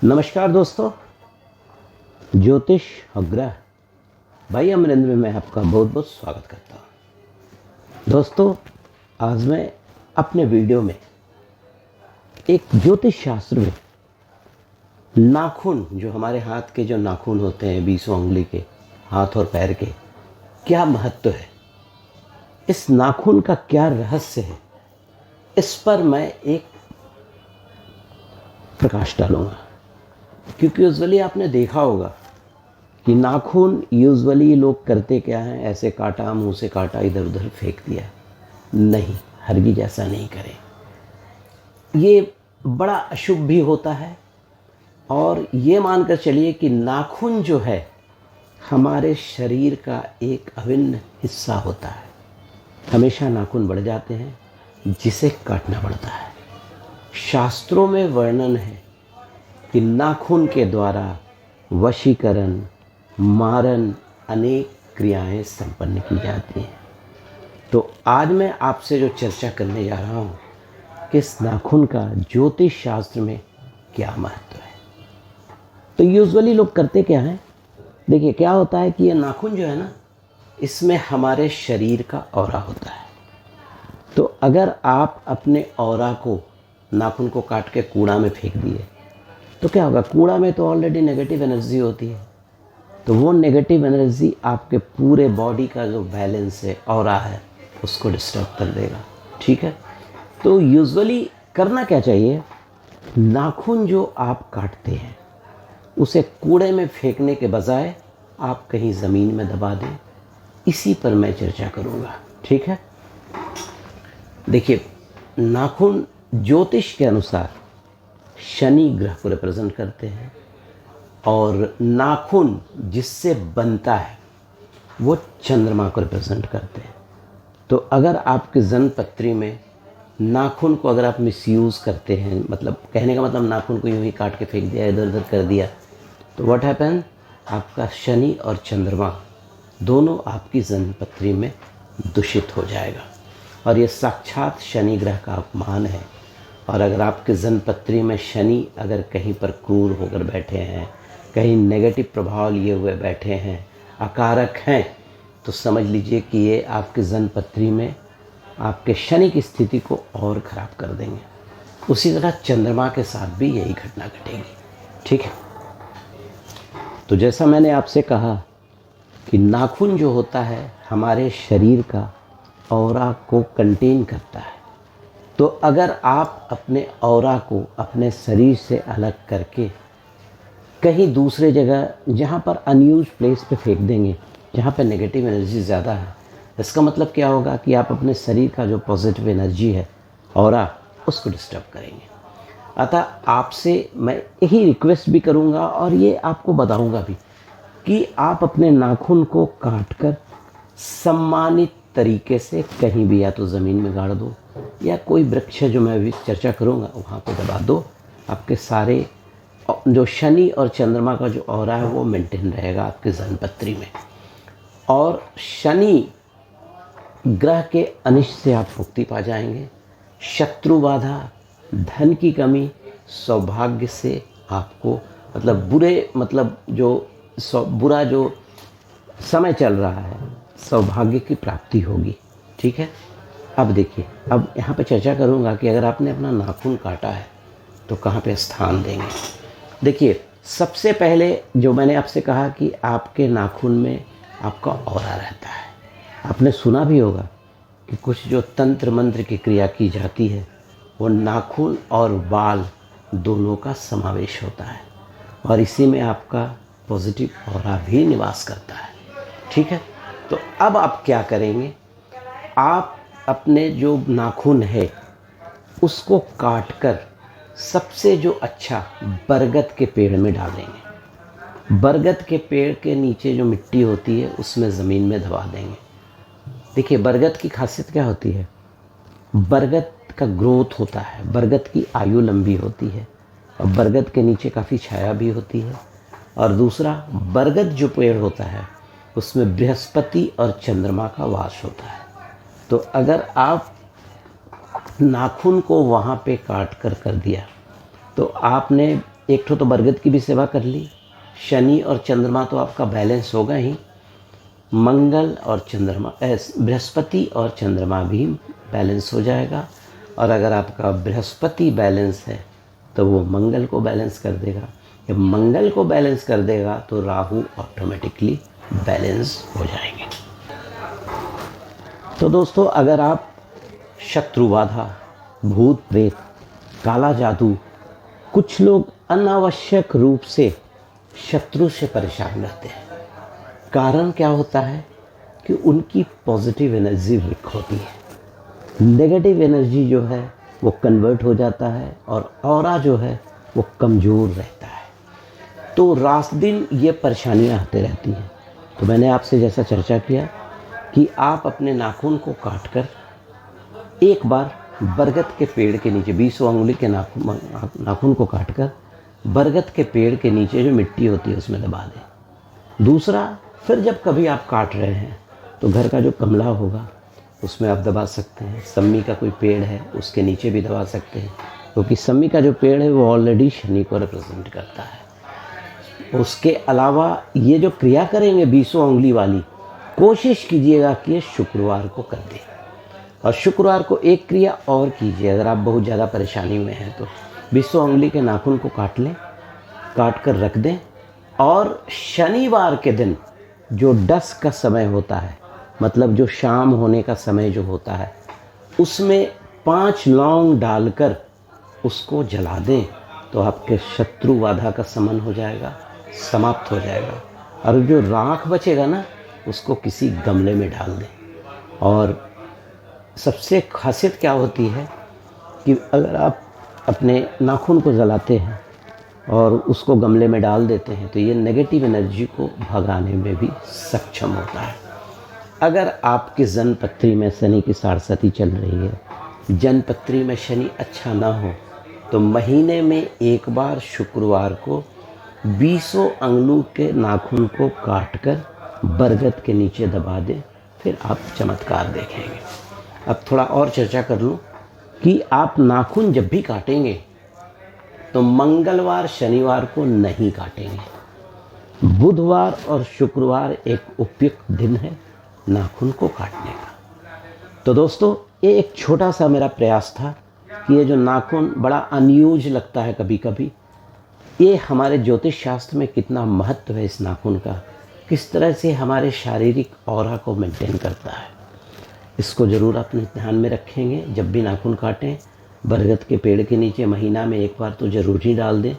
नमस्कार दोस्तों, ज्योतिष और ग्रह भाई अमरेंद्र में मैं आपका बहुत बहुत स्वागत करता हूँ। दोस्तों, आज मैं अपने वीडियो में एक ज्योतिष शास्त्र में नाखून, जो हमारे हाथ के जो नाखून होते हैं 20 उंगली के, हाथ और पैर के, क्या महत्व है, इस नाखून का क्या रहस्य है, इस पर मैं एक प्रकाश डालूंगा। क्योंकि यूजुअली आपने देखा होगा कि नाखून यूजुअली लोग करते क्या हैं, ऐसे काटा, मुंह से काटा, इधर उधर फेंक दिया। नहीं, हरगिज ऐसा नहीं करें। ये बड़ा अशुभ भी होता है। और ये मानकर चलिए कि नाखून जो है हमारे शरीर का एक अभिन्न हिस्सा होता है। हमेशा नाखून बढ़ जाते हैं, जिसे काटना पड़ता है। शास्त्रों में वर्णन है कि नाखून के द्वारा वशीकरण, मारन, अनेक क्रियाएं संपन्न की जाती हैं। तो आज मैं आपसे जो चर्चा करने जा रहा हूँ कि इस नाखून का ज्योतिष शास्त्र में क्या महत्व है। तो यूजुअली लोग करते क्या हैं, देखिए क्या होता है कि ये नाखून जो है ना, इसमें हमारे शरीर का ऑरा होता है। तो अगर आप अपने ऑरा को, नाखून को काट के कूड़ा में फेंक दिए तो क्या होगा, कूड़ा में तो ऑलरेडी नेगेटिव एनर्जी होती है। तो वो नेगेटिव एनर्जी आपके पूरे बॉडी का जो बैलेंस है, ऑरा है, उसको डिस्टर्ब कर देगा। ठीक है, तो यूजुअली करना क्या चाहिए, नाखून जो आप काटते हैं उसे कूड़े में फेंकने के बजाय आप कहीं ज़मीन में दबा दें। इसी पर मैं चर्चा करूँगा। ठीक है, देखिए, नाखून ज्योतिष के अनुसार शनि ग्रह को रिप्रेजेंट करते हैं और नाखून जिससे बनता है वो चंद्रमा को रिप्रेजेंट करते हैं। तो अगर आपके जन्म पत्री में नाखून को अगर आप मिसयूज़ करते हैं, मतलब कहने का मतलब नाखून को यूं ही काट के फेंक दिया, इधर उधर कर दिया, तो व्हाट हैपन, आपका शनि और चंद्रमा दोनों आपकी जन्म पत्री में दूषित हो जाएगा। और ये साक्षात शनि ग्रह का अपमान है। और अगर आपके जन्म पत्री में शनि अगर कहीं पर क्रूर होकर बैठे हैं, कहीं नेगेटिव प्रभाव लिए हुए बैठे हैं, अकारक हैं, तो समझ लीजिए कि ये आपके जन्म पत्री में आपके शनि की स्थिति को और ख़राब कर देंगे। उसी तरह चंद्रमा के साथ भी यही घटना घटेगी। ठीक है, तो जैसा मैंने आपसे कहा कि नाखून जो होता है हमारे शरीर का ऑरा को कंटेन करता है। तो अगर आप अपने ऑरा को अपने शरीर से अलग करके कहीं दूसरे जगह, जहाँ पर अनयूज प्लेस पे फेंक देंगे, जहाँ पे नेगेटिव एनर्जी ज़्यादा है, इसका मतलब क्या होगा कि आप अपने शरीर का जो पॉजिटिव एनर्जी है, ऑरा, उसको डिस्टर्ब करेंगे। अतः आपसे मैं यही रिक्वेस्ट भी करूँगा और ये आपको बताऊँगा भी कि आप अपने नाखून को काट कर सम्मानित तरीके से कहीं भी, या तो ज़मीन में गाड़ दो या कोई वृक्ष जो मैं अभी चर्चा करूँगा वहाँ पे दबा दो। आपके सारे जो शनि और चंद्रमा का जो ऑरा है वो मेंटेन रहेगा आपके जन्मपत्री में। और शनि ग्रह के अनिष्ट से आप मुक्ति पा जाएंगे। शत्रु बाधा, धन की कमी, सौभाग्य से आपको, मतलब बुरा जो समय चल रहा है, सौभाग्य की प्राप्ति होगी। ठीक है, अब देखिए, अब यहाँ पे चर्चा करूँगा कि अगर आपने अपना नाखून काटा है तो कहाँ पे स्थान देंगे। देखिए, सबसे पहले जो मैंने आपसे कहा कि आपके नाखून में आपका ऑरा रहता है। आपने सुना भी होगा कि कुछ जो तंत्र मंत्र की क्रिया की जाती है वो नाखून और बाल दोनों का समावेश होता है, और इसी में आपका पॉजिटिव ऑरा भी निवास करता है। ठीक है, तो अब आप क्या करेंगे, आप अपने जो नाखून है उसको काट कर सबसे जो अच्छा बरगद के पेड़ में डालेंगे। बरगद के पेड़ के नीचे जो मिट्टी होती है उसमें ज़मीन में दबा देंगे। देखिए, बरगद की खासियत क्या होती है, बरगद का ग्रोथ होता है, बरगद की आयु लंबी होती है, और बरगद के नीचे काफ़ी छाया भी होती है। और दूसरा, बरगद जो पेड़ होता है उसमें बृहस्पति और चंद्रमा का वास होता है। तो अगर आप नाखून को वहाँ पे काट कर दिया तो आपने एक तो बरगद की भी सेवा कर ली, शनि और चंद्रमा तो आपका बैलेंस होगा ही, मंगल और चंद्रमा बृहस्पति और चंद्रमा भी बैलेंस हो जाएगा। और अगर आपका बृहस्पति बैलेंस है तो वो मंगल को बैलेंस कर देगा। जब मंगल को बैलेंस कर देगा तो राहु ऑटोमेटिकली बैलेंस हो जाएंगे। तो दोस्तों, अगर आप शत्रु बाधा, भूत प्रेत, काला जादू, कुछ लोग अनावश्यक रूप से शत्रु से परेशान रहते हैं। कारण क्या होता है कि उनकी पॉजिटिव एनर्जी वीक होती है, नेगेटिव एनर्जी जो है वो कन्वर्ट हो जाता है और ऑरा जो है वो कमज़ोर रहता है। तो रात दिन ये परेशानियां आते रहती हैं। तो मैंने आपसे जैसा चर्चा किया कि आप अपने नाखून को काटकर एक बार बरगद के पेड़ के नीचे 20 अंगुली के नाखून को काटकर बरगद के पेड़ के नीचे जो मिट्टी होती है उसमें दबा दें। दूसरा, फिर जब कभी आप काट रहे हैं तो घर का जो गमला होगा उसमें आप दबा सकते हैं। सम्मी का कोई पेड़ है उसके नीचे भी दबा सकते हैं, क्योंकि सम्मी का जो पेड़ है वो ऑलरेडी शनि को रिप्रेजेंट करता है। उसके अलावा ये जो क्रिया करेंगे 20 अंगुली वाली, कोशिश कीजिएगा कि ये शुक्रवार को कर दें। और शुक्रवार को एक क्रिया और कीजिए, अगर आप बहुत ज़्यादा परेशानी में हैं तो 20 अंगुली के नाखून को काट लें, काट कर रख दें। और शनिवार के दिन जो डस्क का समय होता है, मतलब जो शाम होने का समय जो होता है, उसमें 5 लौंग डालकर उसको जला दें तो आपके शत्रु बाधा का समन हो जाएगा, समाप्त हो जाएगा। और जो राख बचेगा ना उसको किसी गमले में डाल दें। और सबसे खासियत क्या होती है कि अगर आप अपने नाखून को जलाते हैं और उसको गमले में डाल देते हैं तो ये नेगेटिव एनर्जी को भगाने में भी सक्षम होता है। अगर आपकी जन्मपत्री में शनि की साढ़साती चल रही है, जन्मपत्री में शनि अच्छा ना हो, तो महीने में एक बार शुक्रवार को 20 अंगुली के नाखून को काटकर बरगद के नीचे दबा दें, फिर आप चमत्कार देखेंगे। अब थोड़ा और चर्चा कर लूँ कि आप नाखून जब भी काटेंगे तो मंगलवार शनिवार को नहीं काटेंगे। बुधवार और शुक्रवार एक उपयुक्त दिन है नाखून को काटने का। तो दोस्तों, ये एक छोटा सा मेरा प्रयास था कि ये जो नाखून बड़ा अनयूज लगता है कभी कभी, ये हमारे ज्योतिष शास्त्र में कितना महत्व है इस नाखून का, किस तरह से हमारे शारीरिक ऑरा को मेंटेन करता है, इसको ज़रूर अपने ध्यान में रखेंगे। जब भी नाखून काटें बरगद के पेड़ के नीचे महीना में एक बार तो ज़रूर ही डाल दें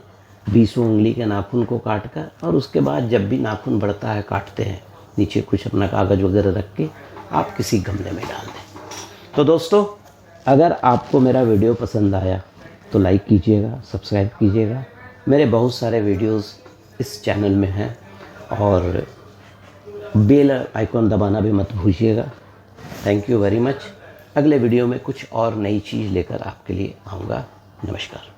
20 अंगुली के नाखून को काटकर। और उसके बाद जब भी नाखून बढ़ता है, काटते हैं, नीचे कुछ अपना कागज़ वगैरह रख के आप किसी गमले में डाल दें। तो दोस्तों, अगर आपको मेरा वीडियो पसंद आया तो लाइक कीजिएगा, सब्सक्राइब कीजिएगा। मेरे बहुत सारे वीडियोस इस चैनल में हैं और बेल आइकॉन दबाना भी मत भूलिएगा। Thank you very much. अगले वीडियो में कुछ और नई चीज़ लेकर आपके लिए आऊँगा। नमस्कार।